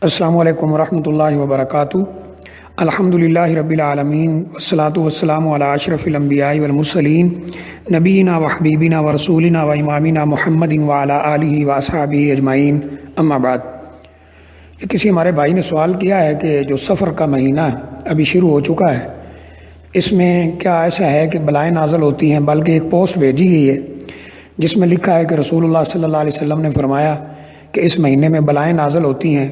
السلام علیکم ورحمۃ اللہ وبرکاتہ۔ الحمدللہ رب العالمین والصلاة والسلام علی اشرف الانبیاء والمرسلین نبینا و حبیبنا و رسولنا و امامنا محمد وعلی آلہ و اصحابہ اجمعین، اما بعد۔ کسی ہمارے بھائی نے سوال کیا ہے کہ جو سفر کا مہینہ ابھی شروع ہو چکا ہے، اس میں کیا ایسا ہے کہ بلائیں نازل ہوتی ہیں؟ بلکہ ایک پوسٹ بھیجی گئی ہے جس میں لکھا ہے کہ رسول اللہ صلی اللہ علیہ وسلم نے فرمایا کہ اس مہینے میں بلائیں نازل ہوتی ہیں،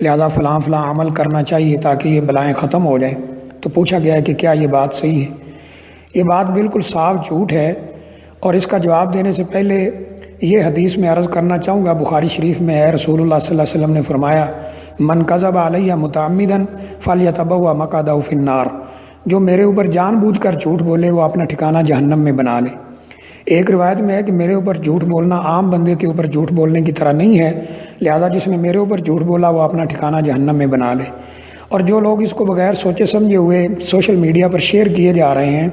لہذا فلاں فلاں عمل کرنا چاہیے تاکہ یہ بلائیں ختم ہو جائیں۔ تو پوچھا گیا ہے کہ کیا یہ بات صحیح ہے؟ یہ بات بالکل صاف جھوٹ ہے، اور اس کا جواب دینے سے پہلے یہ حدیث میں عرض کرنا چاہوں گا۔ بخاری شریف میں ہے، رسول اللہ صلی اللہ علیہ وسلم نے فرمایا من کذب علیہ متعمدا فلیتبوأ مقعدہ فی النار، جو میرے اوپر جان بوجھ کر جھوٹ بولے وہ اپنا ٹھکانہ جہنم میں بنا لے۔ ایک روایت میں ہے کہ میرے اوپر جھوٹ بولنا عام بندے کے اوپر جھوٹ بولنے کی طرح نہیں ہے، لہذا جس نے میرے اوپر جھوٹ بولا وہ اپنا ٹھکانہ جہنم میں بنا لے۔ اور جو لوگ اس کو بغیر سوچے سمجھے ہوئے سوشل میڈیا پر شیئر کیے جا رہے ہیں،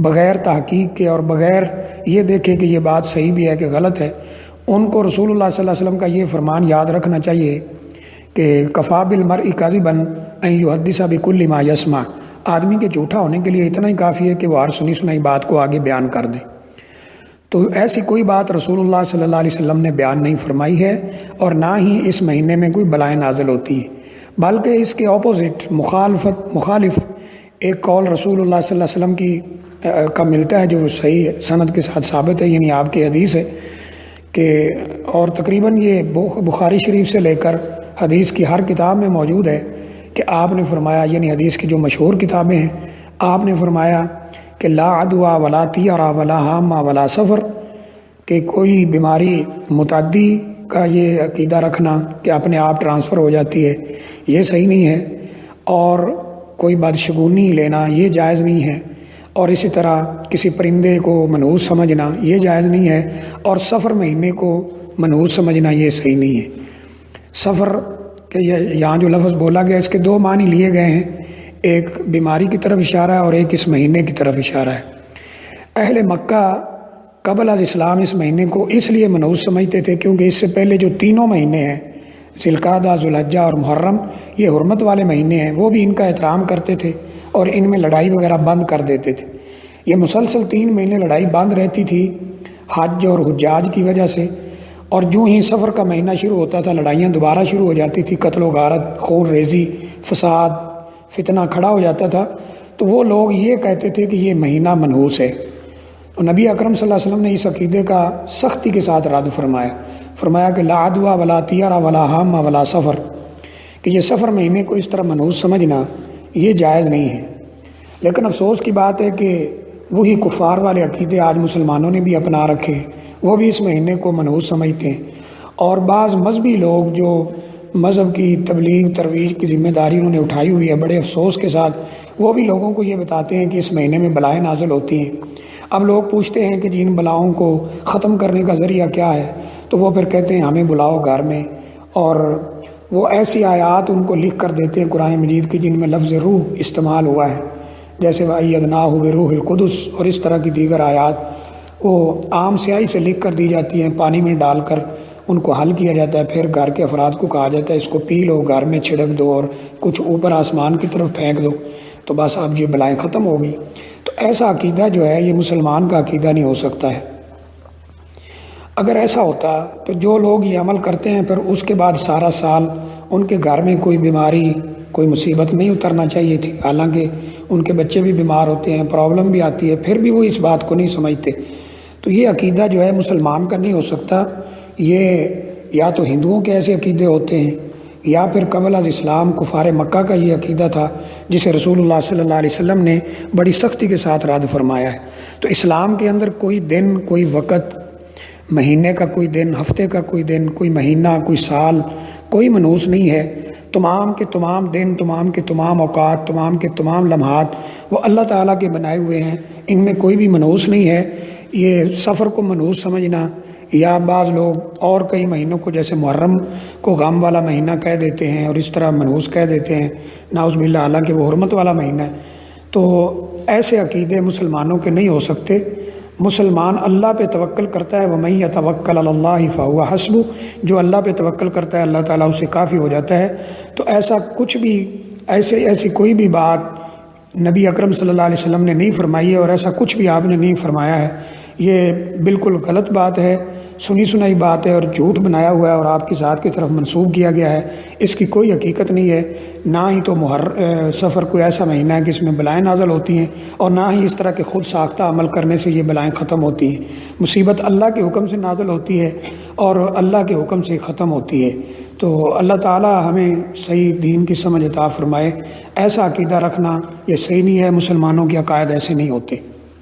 بغیر تحقیق کے اور بغیر یہ دیکھے کہ یہ بات صحیح بھی ہے کہ غلط ہے، ان کو رسول اللہ صلی اللہ علیہ وسلم کا یہ فرمان یاد رکھنا چاہیے کہ کفیٰ بالمرء کذبا ان یحدث بکل ما یسمع، آدمی کے جھوٹا ہونے کے لیے اتنا ہی کافی ہے کہ وہ ہر سنی سنائی بات کو آگے بیان کر دے۔ تو ایسی کوئی بات رسول اللہ صلی اللہ علیہ وسلم نے بیان نہیں فرمائی ہے، اور نہ ہی اس مہینے میں کوئی بلائیں نازل ہوتی ہیں، بلکہ اس کے اپوزٹ مخالف ایک قول رسول اللہ صلی اللہ علیہ وسلم کا ملتا ہے، جو صحیح سند کے ساتھ ثابت ہے، یعنی آپ کی حدیث ہے کہ، اور تقریباً یہ بخاری شریف سے لے کر حدیث کی ہر کتاب میں موجود ہے کہ آپ نے فرمایا، یعنی حدیث کی جو مشہور کتابیں ہیں، آپ نے فرمایا کہ لا عدویٰ ولا طیرہ ولا حامہ ولا سفر، کہ کوئی بیماری متعدی کا یہ عقیدہ رکھنا کہ اپنے آپ ٹرانسفر ہو جاتی ہے، یہ صحیح نہیں ہے، اور کوئی بدشگونی لینا یہ جائز نہیں ہے، اور اسی طرح کسی پرندے کو منحوس سمجھنا یہ جائز نہیں ہے، اور سفر مہینے کو منحوس سمجھنا یہ صحیح نہیں ہے۔ سفر کہ یہاں جو لفظ بولا گیا اس کے دو معنی لیے گئے ہیں، ایک بیماری کی طرف اشارہ ہے اور ایک اس مہینے کی طرف اشارہ ہے۔ اہل مکہ قبل از اسلام اس مہینے کو اس لیے منحوس سمجھتے تھے کیونکہ اس سے پہلے جو تینوں مہینے ہیں، ذی القعدہ، ذو الحجہ اور محرم، یہ حرمت والے مہینے ہیں، وہ بھی ان کا احترام کرتے تھے اور ان میں لڑائی وغیرہ بند کر دیتے تھے۔ یہ مسلسل 3 مہینے لڑائی بند رہتی تھی حج اور حجاج کی وجہ سے، اور جو ہی سفر کا مہینہ شروع ہوتا تھا لڑائیاں دوبارہ شروع ہو جاتی تھی، قتل و غارت، خون ریزی، فساد، فتنہ کھڑا ہو جاتا تھا۔ تو وہ لوگ یہ کہتے تھے کہ یہ مہینہ منحوس ہے، اور نبی اکرم صلی اللہ علیہ وسلم نے اس عقیدے کا سختی کے ساتھ رد فرمایا کہ لا عدویٰ ولا طیرہ ولا حامہ ولا سفر، کہ یہ سفر مہینے کو اس طرح منحوس سمجھنا یہ جائز نہیں ہے۔ لیکن افسوس کی بات ہے کہ وہی کفار والے عقیدے آج مسلمانوں نے بھی اپنا رکھے ہیں، وہ بھی اس مہینے کو منحوس سمجھتے ہیں، اور بعض مذہبی لوگ جو مذہب کی تبلیغ ترویج کی ذمہ داری انہوں نے اٹھائی ہوئی ہے، بڑے افسوس کے ساتھ وہ بھی لوگوں کو یہ بتاتے ہیں کہ اس مہینے میں بلائیں نازل ہوتی ہیں۔ اب لوگ پوچھتے ہیں کہ جن بلاؤں کو ختم کرنے کا ذریعہ کیا ہے، تو وہ پھر کہتے ہیں ہمیں بلاؤ گھر میں، اور وہ ایسی آیات ان کو لکھ کر دیتے ہیں قرآن مجید کی جن میں لفظ روح استعمال ہوا ہے، جیسے وَأَيَّدْنَاهُ بِرُوحِ الْقُدُسِ اور اس طرح کی دیگر آیات، وہ عام سیاہی سے لکھ کر دی جاتی ہیں، پانی میں ڈال کر ان کو حل کیا جاتا ہے، پھر گھر کے افراد کو کہا جاتا ہے اس کو پی لو، گھر میں چھڑک دو اور کچھ اوپر آسمان کی طرف پھینک دو، تو بس اب یہ بلائیں ختم ہوگی۔ تو ایسا عقیدہ جو ہے یہ مسلمان کا عقیدہ نہیں ہو سکتا ہے۔ اگر ایسا ہوتا تو جو لوگ یہ عمل کرتے ہیں پھر اس کے بعد سارا سال ان کے گھر میں کوئی بیماری، کوئی مصیبت نہیں اترنا چاہیے تھی، حالانکہ ان کے بچے بھی بیمار ہوتے ہیں، پرابلم بھی آتی ہے، پھر بھی وہ اس بات کو نہیں سمجھتے۔ تو یہ عقیدہ جو ہے مسلمان کا نہیں ہو سکتا، یہ یا تو ہندوؤں کے ایسے عقیدے ہوتے ہیں، یا پھر قبل از اسلام کفار مکہ کا یہ عقیدہ تھا جسے رسول اللہ صلی اللہ علیہ وسلم نے بڑی سختی کے ساتھ رد فرمایا ہے۔ تو اسلام کے اندر کوئی دن، کوئی وقت، مہینے کا کوئی دن، ہفتے کا کوئی دن، کوئی مہینہ، کوئی سال، کوئی منحوس نہیں ہے۔ تمام کے تمام دن، تمام کے تمام اوقات، تمام کے تمام لمحات وہ اللہ تعالیٰ کے بنائے ہوئے ہیں، ان میں کوئی بھی منحوس نہیں ہے۔ یہ سفر کو منحوس سمجھنا، یا بعض لوگ اور کئی مہینوں کو جیسے محرم کو غم والا مہینہ کہہ دیتے ہیں اور اس طرح منحوس کہہ دیتے ہیں، نعوذ باللہ، حالانکہ وہ حرمت والا مہینہ ہے۔ تو ایسے عقیدے مسلمانوں کے نہیں ہو سکتے، مسلمان اللہ پہ توکل کرتا ہے، وَمَن يَتَوَكَّلْ عَلَى اللَّهِ فَهُوَ حَسْبُهُ، جو اللہ پہ توکل کرتا ہے اللہ تعالیٰ اس سے کافی ہو جاتا ہے۔ تو ایسا کچھ بھی ایسی کوئی بھی بات نبی اکرم صلی اللہ علیہ وسلم نے نہیں فرمائی ہے، اور ایسا کچھ بھی آپ نے نہیں فرمایا ہے، یہ بالکل غلط بات ہے، سنی سنائی بات ہے، اور جھوٹ بنایا ہوا ہے اور آپ کی ذات کی طرف منسوب کیا گیا ہے۔ اس کی کوئی حقیقت نہیں ہے، نہ ہی تو سفر کوئی ایسا مہینہ ہے کہ اس میں بلائیں نازل ہوتی ہیں، اور نہ ہی اس طرح کے خود ساختہ عمل کرنے سے یہ بلائیں ختم ہوتی ہیں۔ مصیبت اللہ کے حکم سے نازل ہوتی ہے اور اللہ کے حکم سے ختم ہوتی ہے۔ تو اللہ تعالی ہمیں صحیح دین کی سمجھ عطا فرمائے۔ ایسا عقیدہ رکھنا یہ صحیح نہیں ہے، مسلمانوں کے عقائد ایسے نہیں ہوتے۔